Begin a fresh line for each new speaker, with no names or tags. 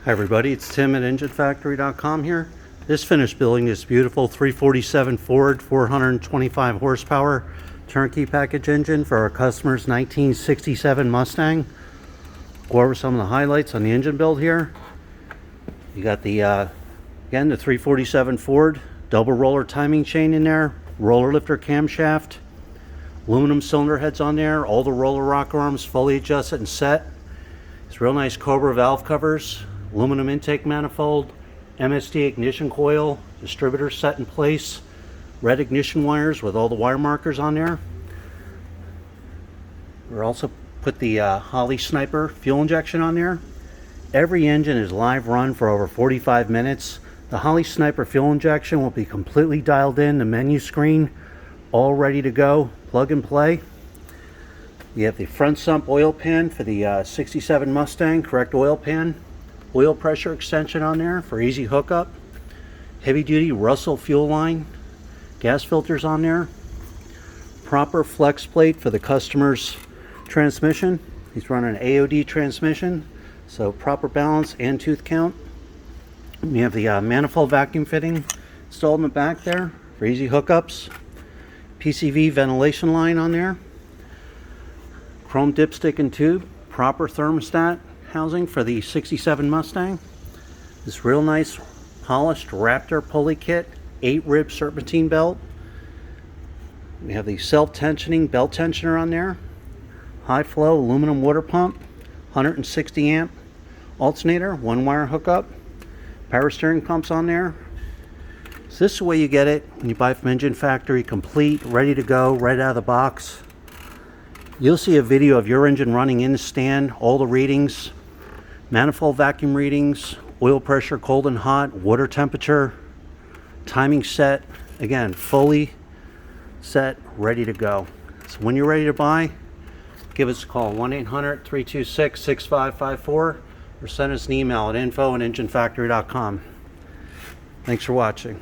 Hi everybody, it's Tim at enginefactory.com here. This finished building this beautiful 347 Ford 425 horsepower turnkey package engine for our customer's 1967 Mustang. Go over some of the highlights on the engine build here. You got the again the 347 Ford double roller timing chain in there, roller lifter camshaft, aluminum cylinder heads on there, all the roller rocker arms fully adjusted and set. It's real nice Cobra valve covers, aluminum intake manifold, MSD ignition coil, distributor set in place, red ignition wires with all the wire markers on there. We're also put the Holley Sniper fuel injection on there. Every engine is live run for over 45 minutes. The Holley Sniper fuel injection will be completely dialed in, the menu screen all ready to go, plug and play. We have the front sump oil pan for the 67 Mustang, correct oil pan. Oil pressure extension on there for easy hookup. Heavy duty Russell fuel line. Gas filters on there. Proper flex plate for the customer's transmission. He's running an AOD transmission, so proper balance and tooth count. We have the manifold vacuum fitting installed in the back there for easy hookups. PCV ventilation line on there. Chrome dipstick and tube. Proper thermostat housing for the 67 Mustang. This real nice polished Raptor pulley kit, 8-rib serpentine belt. We have the self-tensioning belt tensioner on there. High flow aluminum water pump, 160 amp alternator, 1-wire hookup. Power steering pumps on there. So this is the way you get it when you buy from Engine Factory, complete, ready to go, right out of the box. You'll see a video of your engine running in the stand, all the readings, manifold vacuum readings, oil pressure, cold and hot, water temperature, timing set, again, fully set, ready to go. So when you're ready to buy, give us a call, 1-800-326-6554, or send us an email at info@enginefactory.com. Thanks for watching.